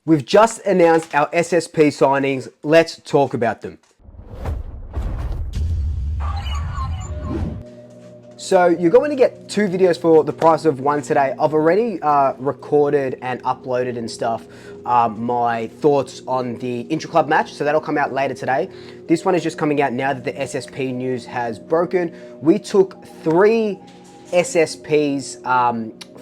We've just announced our SSP signings. Let's talk about them. So you're going to get 2 videos for the price of 1 today. I've already recorded and uploaded and stuff my thoughts on the intra-club match, so that'll come out later today. This one is just coming out now that the SSP news has broken. We took 3 SSPs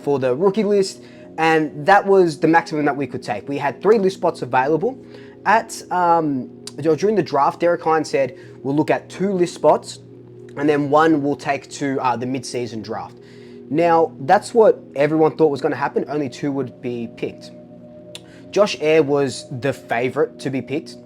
for the rookie list, and that was the maximum that we could take. We had 3 list spots available. During the draft, Derek Hine said we'll look at 2 list spots, and then 1 we'll take to the mid-season draft. Now, that's what everyone thought was going to happen. Only 2 would be picked. Josh Eyre was the favorite to be picked,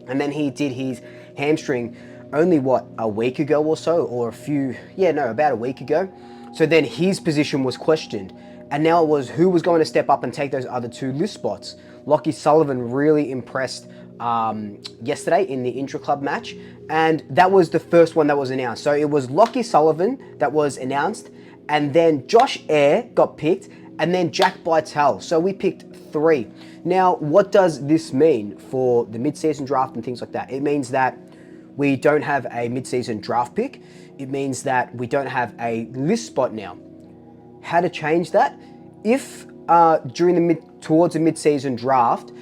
and then he did his hamstring only, what, a week ago or so, or about a week ago. So then his position was questioned, and now it was who was going to step up and take those other 2 list spots. Lachie Sullivan really impressed yesterday in the intra-club match, and that was the first one that was announced. So it was Lachie Sullivan that was announced, and then Josh Eyre got picked, and then Jack Bytel. So we picked 3. Now, what does this mean for the mid-season draft and things like that? It means that we don't have a mid-season draft pick. It means that we don't have a list spot now. How to change that? If towards the mid-season draft,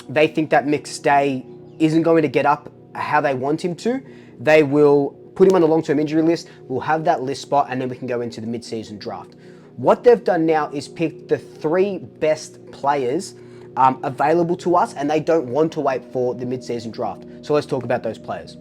they think that McStay isn't going to get up how they want him to, they will put him on the long-term injury list, we'll have that list spot, and then we can go into the mid-season draft. What they've done now is pick the 3 best players available to us, and they don't want to wait for the mid-season draft. So let's talk about those players.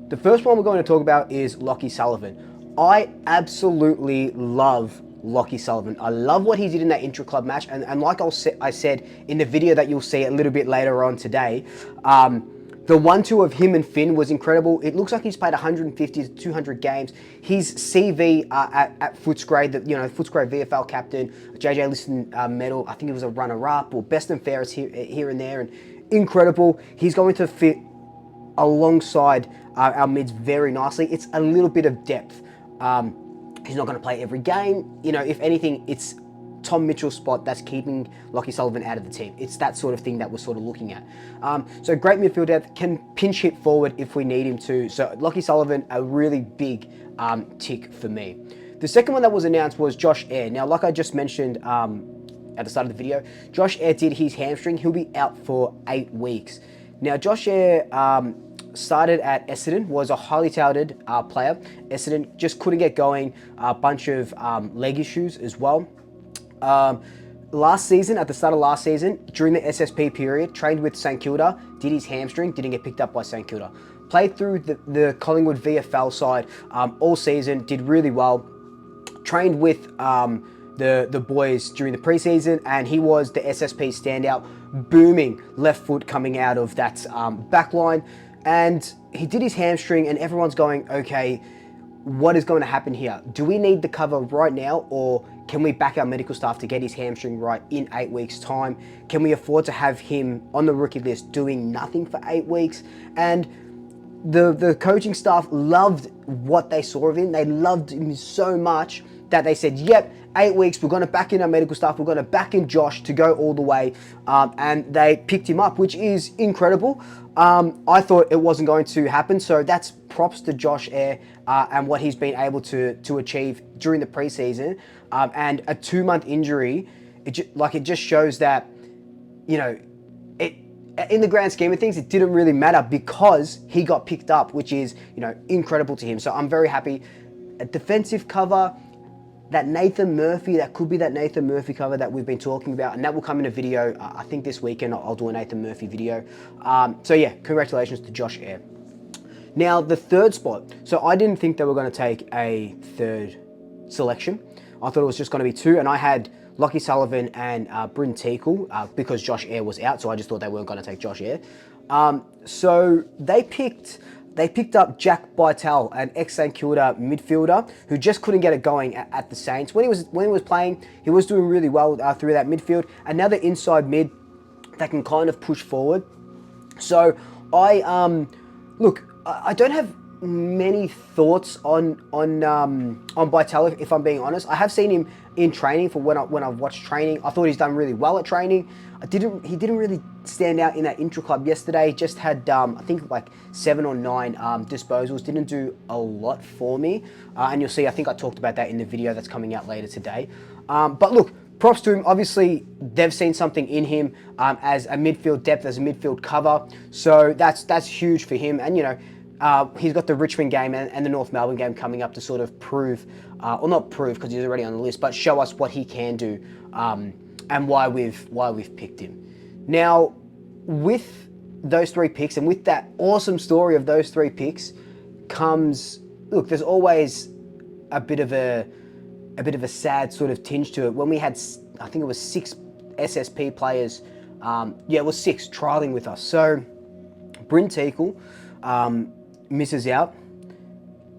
The first one we're going to talk about is Lachie Sullivan. I absolutely love Lachie Sullivan. I love what he did in that intra-club match, and like I said in the video that you'll see a little bit later on today, the 1-2 of him and Finn was incredible. It looks like he's played 150 to 200 games. His CV at Footscray, Footscray VFL captain, JJ Liston medal, I think it was a runner-up or best and fairest here and there, and incredible. He's going to fit alongside our mids very nicely. It's a little bit of depth. He's not going to play every game. If anything, it's Tom Mitchell's spot that's keeping Lachie Sullivan out of the team. It's that sort of thing that we're sort of looking at. So great midfield depth, can pinch hit forward if we need him to. So Lachie Sullivan, a really big tick for me. The second one that was announced was Josh Eyre. Now, like I just mentioned at the start of the video, Josh Eyre did his hamstring. He'll be out for 8 weeks. Now, Josh Eyre started at Essendon, was a highly touted player. Essendon just couldn't get going, a bunch of leg issues as well. Last season, at the start of last season, during the SSP period, trained with St Kilda, did his hamstring, didn't get picked up by St Kilda. Played through the Collingwood VFL side all season, did really well. Trained with the boys during the preseason, and he was the SSP standout, booming left foot coming out of that back line. And he did his hamstring, and everyone's going, okay, what is going to happen here? Do we need the cover right now, or can we back our medical staff to get his hamstring right in 8 weeks' time? Can we afford to have him on the rookie list doing nothing for 8 weeks? And the coaching staff loved what they saw of him. They loved him so much that they said, yep, 8 weeks, we're going to back in our medical staff, we're going to back in Josh to go all the way, and they picked him up, which is incredible. I thought it wasn't going to happen, so that's props to Josh Eyre and what he's been able to achieve during the preseason. And a 2-month injury, it just shows that, in the grand scheme of things, it didn't really matter because he got picked up, which is, incredible to him. So I'm very happy. A defensive cover, that could be that Nathan Murphy cover that we've been talking about, and that will come in a video, I think this weekend I'll do a Nathan Murphy video. So yeah, congratulations to Josh Eyre. Now, the third spot. So I didn't think they were going to take a 3rd selection. I thought it was just going to be 2, and I had Lachie Sullivan and Bryn Teakle because Josh Eyre was out, so I just thought they weren't going to take Josh Eyre. So they picked up Jack Bytel, an ex-St Kilda midfielder who just couldn't get it going at the Saints. When he was playing, he was doing really well through that midfield. Another inside mid that can kind of push forward. So I don't have many thoughts on Bytel, if I'm being honest. I have seen him in training for when I've watched training. I thought he's done really well at training. He didn't really stand out in that intra club yesterday. Just had I think like 7 or 9 disposals. Didn't do a lot for me. And you'll see, I think I talked about that in the video that's coming out later today. But look, props to him. Obviously, they've seen something in him as a midfield depth, as a midfield cover. So that's huge for him. And you know, he's got the Richmond game and the North Melbourne game coming up to sort of prove, or not prove because he's already on the list, but show us what he can do and why we've picked him. Now, with those 3 picks and with that awesome story of those 3 picks comes, look, there's always a bit of a sad sort of tinge to it. When we had, I think it was 6 SSP players, it was 6 trialing with us. So, Bryn Teakle misses out.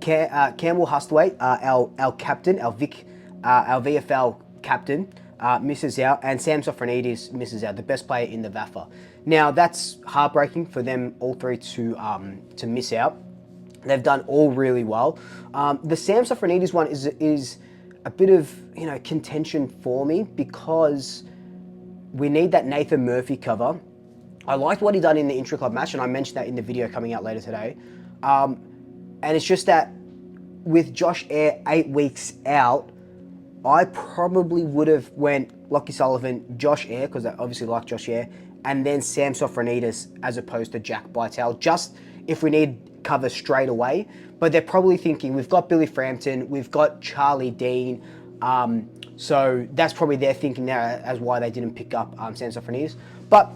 Campbell Hustwaite, our captain, our VFL captain, misses out, and Sam Sofronidis misses out, the best player in the VAFA. Now that's heartbreaking for them all 3 to miss out. They've done all really well. The Sam Sofronidis one is a bit of, you know, contention for me because we need that Nathan Murphy cover. I liked what he done in the intra-club match, and I mentioned that in the video coming out later today. And it's just that with Josh Eyre 8 weeks out, I probably would have went Lachie Sullivan, Josh Eyre, because I obviously like Josh Eyre, and then Sam Sofronidis as opposed to Jack Bytel, just if we need cover straight away. But they're probably thinking, we've got Billy Frampton, we've got Charlie Dean, so that's probably their thinking there as why they didn't pick up Sam Sofronidis. But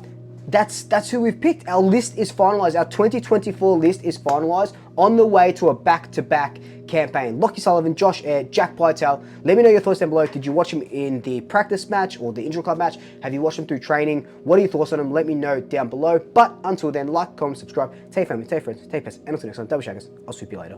that's who we've picked. Our list is finalised. Our 2024 list is finalised, on the way to a back-to-back campaign. Lachie Sullivan, Josh Eyre, Jack Bytel. Let me know your thoughts down below. Did you watch him in the practice match or the intra-club match? Have you watched him through training? What are your thoughts on him? Let me know down below. But until then, like, comment, subscribe, tell your family, tell your friends, tell your pets, and until next time, double shaggers. I'll swoop you later.